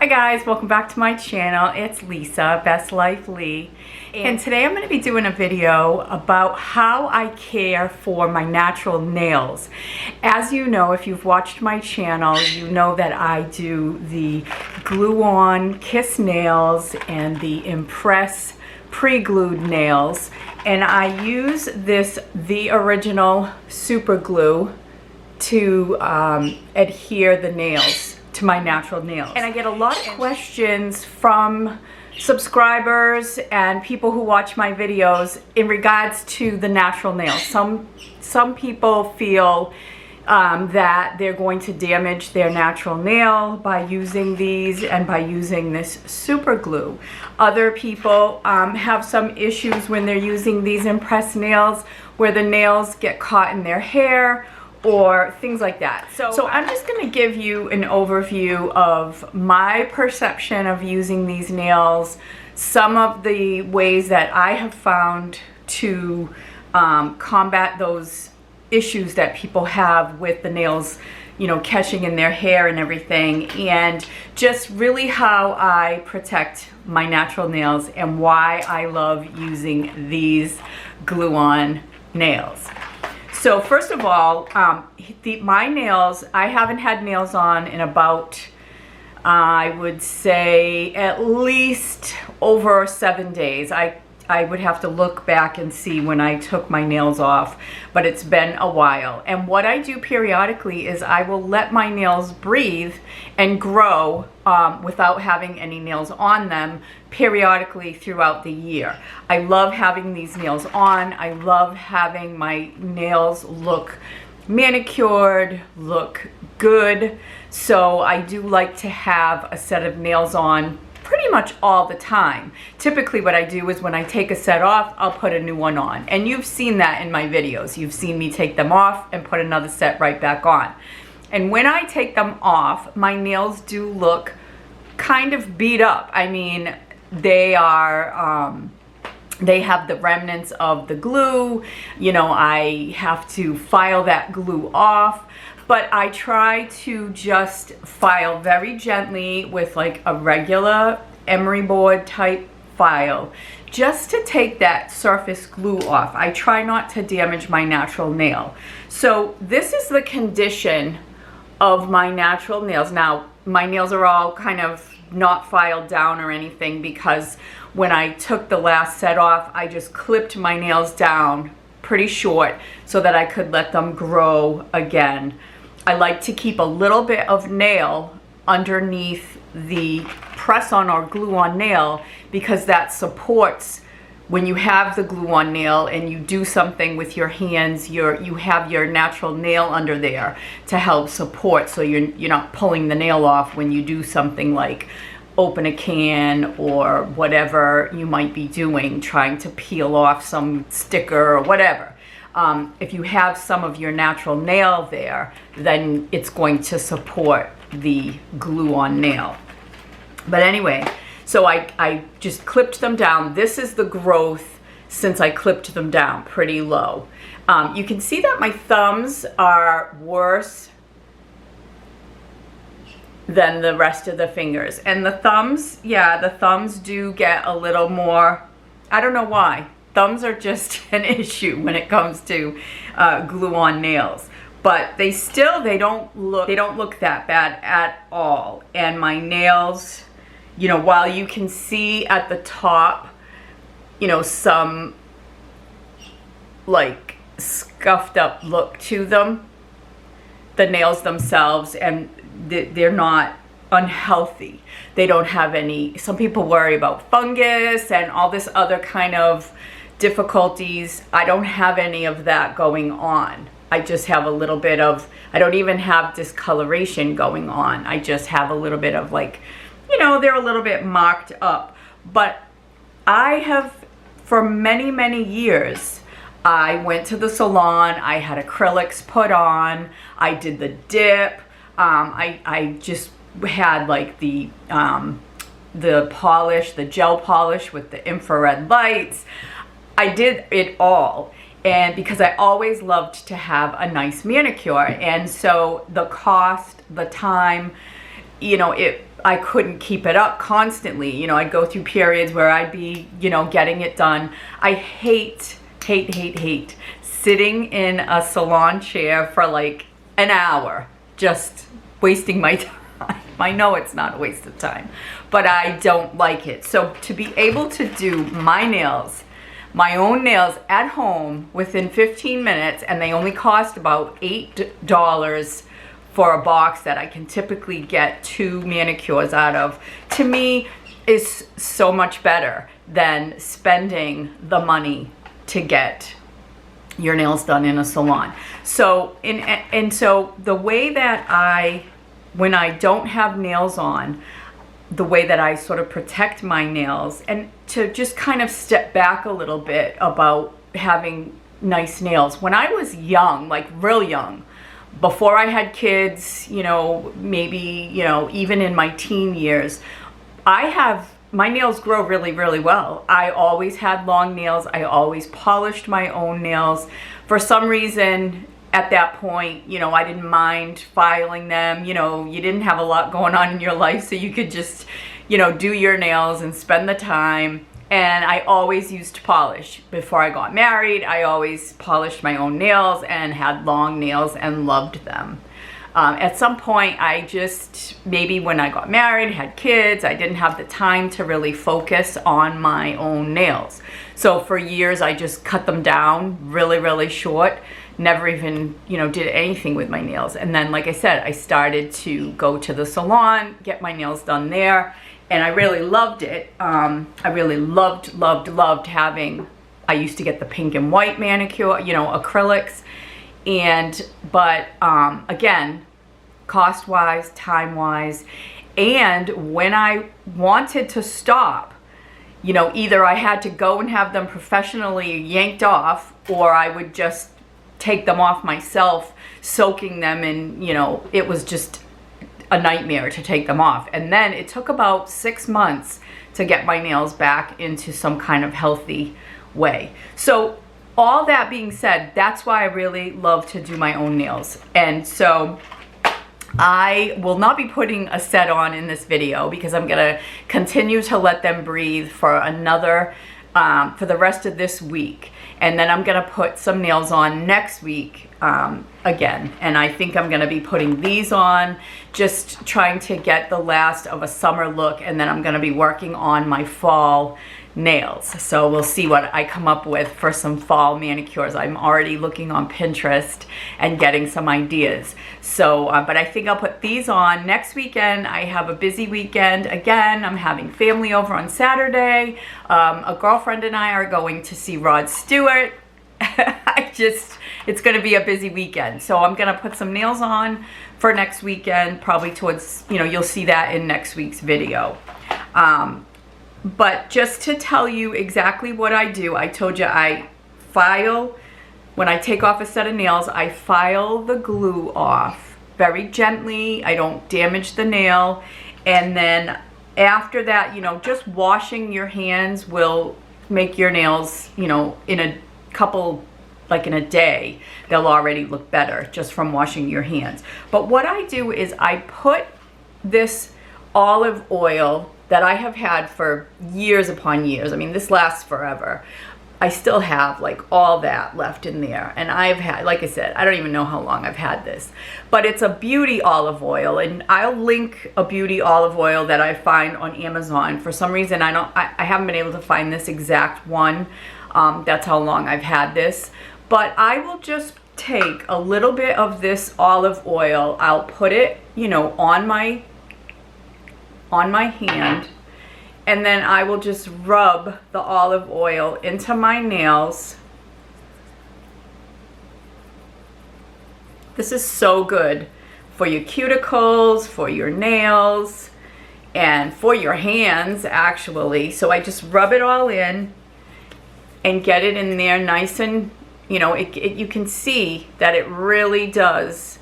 Hi guys, welcome back to my channel. It's Lisa, Best Life Lee. And today I'm going to be doing a video about how I care for my natural nails. As you know, if you've watched my channel, you know that I do the glue-on kiss nails and the impress pre-glued nails. And I use this, the original super glue to adhere the nails to my natural nails. And I get a lot of questions from subscribers and people who watch my videos in regards to the natural nails. Some people feel that they're going to damage their natural nail by using these and by using this super glue. Other people have some issues when they're using these impressed nails where the nails get caught in their hair or things like that. So I'm just going to give you an overview of my perception of using these nails, some of the ways that I have found to combat those issues that people have with the nails, you know, catching in their hair and everything, and just really how I protect my natural nails and why I love using these glue-on nails. So first of all, my nails, I haven't had nails on in about, I would say at least over 7 days. I would have to look back and see when I took my nails off, but it's been a while. And what I do periodically is I will let my nails breathe and grow without having any nails on them periodically throughout the year. I love having these nails on. I love having my nails look manicured, look good. So I do like to have a set of nails on pretty much all the time. Typically what I do is when I take a set off, I'll put a new one on. And you've seen that in my videos. You've seen me take them off and put another set right back on. And when I take them off, my nails do look kind of beat up. I mean, they are, they have the remnants of the glue. You know, I have to file that glue off. But I try to just file very gently with like a regular emery board type file just to take that surface glue off. I try not to damage my natural nail. So this is the condition of my natural nails. Now, my nails are all kind of not filed down or anything because when I took the last set off, I just clipped my nails down pretty short so that I could let them grow again. I like to keep a little bit of nail underneath the press-on or glue-on nail because that supports when you have the glue-on nail and you do something with your hands, you have your natural nail under there to help support, so you're not pulling the nail off when you do something like open a can or whatever you might be doing, trying to peel off some sticker or whatever. If you have some of your natural nail there, then it's going to support the glue-on nail. But anyway, so I just clipped them down. This is the growth since I clipped them down pretty low. You can see that my thumbs are worse than the rest of the fingers. And the thumbs, yeah, the thumbs do get a little more, I don't know why. Thumbs are just an issue when it comes to glue-on nails, but they don't look that bad at all. And my nails, you know, while you can see at the top, you know, some like scuffed up look to them, the nails themselves, and they're not unhealthy. They don't have any, some people worry about fungus and all this other kind of difficulties. I don't have any of that going on. I just have a little bit of, I don't even have discoloration going on. I just have a little bit of like, you know, they're a little bit marked up. But I have, for many, many years, I went to the salon, I had acrylics put on, I did the dip, I just had like the polish, the gel polish with the infrared lights. I did it all, and because I always loved to have a nice manicure, and so the cost, the time, you know, I couldn't keep it up constantly. You know, I'd go through periods where I'd be, you know, getting it done. I hate sitting in a salon chair for like an hour, just wasting my time. I know it's not a waste of time, but I don't like it. So to be able to do my nails, my own nails at home within 15 minutes, and they only cost about $8 for a box that I can typically get 2 manicures out of, to me is so much better than spending the money to get your nails done in a salon. So so the way that when I don't have nails on, the way that I sort of protect my nails, and to just kind of step back a little bit about having nice nails. When I was young, like real young, before I had kids, you know, maybe, you know, even in my teen years, my nails grow really, really well. I always had long nails. I always polished my own nails. For some reason, at that point, you know, I didn't mind filing them. You know, you didn't have a lot going on in your life, so you could just, you know, do your nails and spend the time. And I always used polish. Before I got married, I always polished my own nails and had long nails and loved them. At some point, maybe when I got married, had kids, I didn't have the time to really focus on my own nails. So for years, I just cut them down really, really short. Never even, you know, did anything with my nails. And then, like I said, I started to go to the salon, get my nails done there. And I really loved it. I really loved having, I used to get the pink and white manicure, you know, acrylics. But again, cost-wise, time-wise, and when I wanted to stop, you know, either I had to go and have them professionally yanked off, or I would just take them off myself, soaking them in, you know, it was just a nightmare to take them off. And then it took about 6 months to get my nails back into some kind of healthy way. So all that being said, that's why I really love to do my own nails. And so I will not be putting a set on in this video because I'm gonna continue to let them breathe for another, for the rest of this week. And then I'm gonna put some nails on next week again. And I think I'm gonna be putting these on, just trying to get the last of a summer look. And then I'm gonna be working on my fall nails. So we'll see what I come up with for some fall manicures. I'm already looking on Pinterest and getting some ideas. So, but I think I'll put these on next weekend. I have a busy weekend. Again, I'm having family over on Saturday. A girlfriend and I are going to see Rod Stewart. It's gonna be a busy weekend. So I'm gonna put some nails on for next weekend, probably towards, you know, you'll see that in next week's video. But just to tell you exactly what I do, I told you I file, when I take off a set of nails, I file the glue off very gently. I don't damage the nail. And then after that, you know, just washing your hands will make your nails, you know, in a couple, like in a day, they'll already look better just from washing your hands. But what I do is I put this olive oil that I have had for years upon years. I mean, this lasts forever. I still have like all that left in there. And I've had, like I said, I don't even know how long I've had this, but it's a beauty olive oil. And I'll link a beauty olive oil that I find on Amazon. For some reason, I haven't been able to find this exact one. That's how long I've had this. But I will just take a little bit of this olive oil. I'll put it, you know, on my hand, and then I will just rub the olive oil into my nails. This is so good for your cuticles, for your nails, and for your hands actually. So I just rub it all in and get it in there nice and, you know, you can see that it really does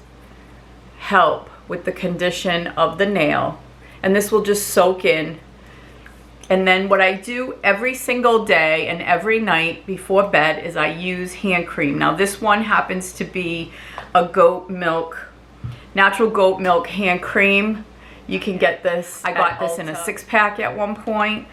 help with the condition of the nail. And this will just soak in. And then what I do every single day and every night before bed is I use hand cream. Now this one happens to be a goat milk, natural goat milk hand cream. You can get this, I got this in a 6-pack at one point.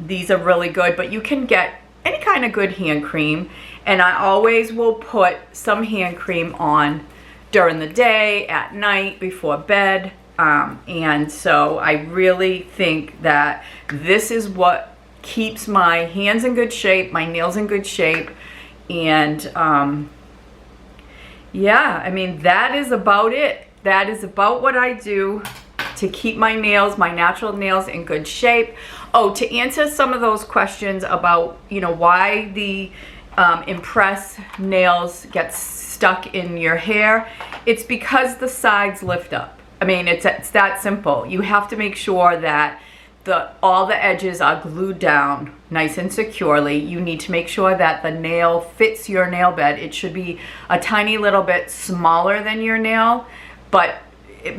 These are really good, but you can get any kind of good hand cream. And I always will put some hand cream on during the day, at night, before bed. And so I really think that this is what keeps my hands in good shape, my nails in good shape. And yeah, I mean, that is about it. That is about what I do to keep my nails, my natural nails, in good shape. Oh, to answer some of those questions about, you know, why the impress nails get stuck in your hair, it's because the sides lift up. I mean, it's that simple. You have to make sure that all the edges are glued down nice and securely. You need to make sure that the nail fits your nail bed. It should be a tiny little bit smaller than your nail, but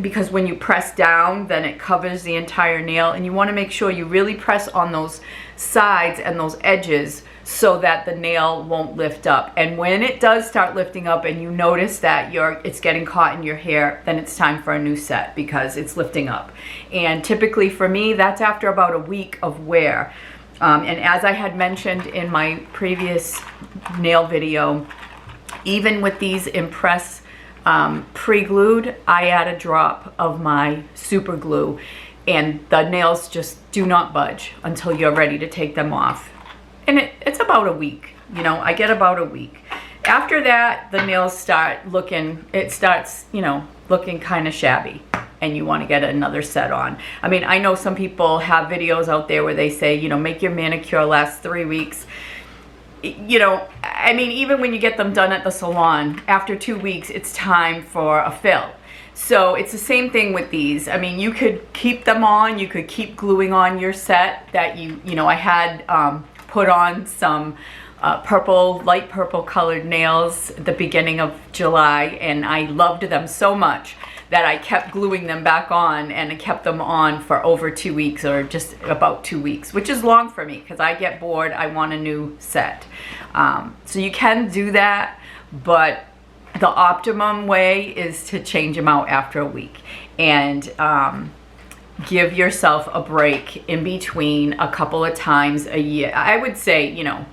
because when you press down, then it covers the entire nail, and you want to make sure you really press on those sides and those edges so that the nail won't lift up. And when it does start lifting up and you notice that it's getting caught in your hair, then it's time for a new set because it's lifting up. And typically for me, that's after about a week of wear. And as I had mentioned in my previous nail video, even with these impress pre-glued, I add a drop of my super glue, and the nails just do not budge until you're ready to take them off. And it's about a week, you know, I get about a week. After that, the nails start looking, you know, looking kind of shabby, and you want to get another set on. I mean, I know some people have videos out there where they say, you know, make your manicure last 3 weeks. You know, I mean, even when you get them done at the salon, after 2 weeks, it's time for a fill. So it's the same thing with these. I mean, you could keep them on, you could keep gluing on your set that you know, I had put on some light purple colored nails at the beginning of July, and I loved them so much that I kept gluing them back on, and I kept them on for over 2 weeks, or just about 2 weeks, which is long for me because I get bored. I want a new set. So you can do that, but the optimum way is to change them out after a week, and give yourself a break in between a couple of times a year. I would say, you know,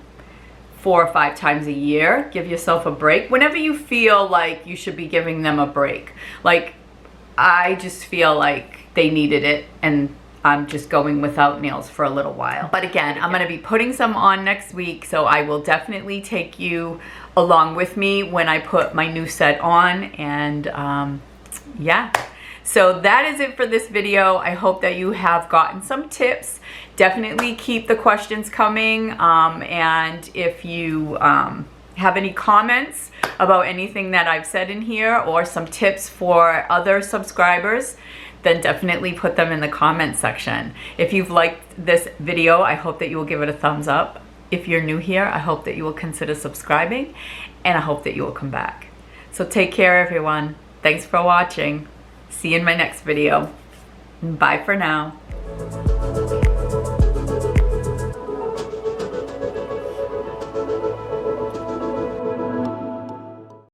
4 or 5 times a year. Give yourself a break whenever you feel like you should be giving them a break. Like, I just feel like they needed it, and I'm just going without nails for a little while. But again, I'm gonna be putting some on next week, so I will definitely take you along with me when I put my new set on. And yeah. So that is it for this video. I hope that you have gotten some tips. Definitely keep the questions coming. And if you have any comments about anything that I've said in here, or some tips for other subscribers, then definitely put them in the comment section. If you've liked this video, I hope that you will give it a thumbs up. If you're new here, I hope that you will consider subscribing, and I hope that you will come back. So take care, everyone. Thanks for watching. See you in my next video. Bye for now.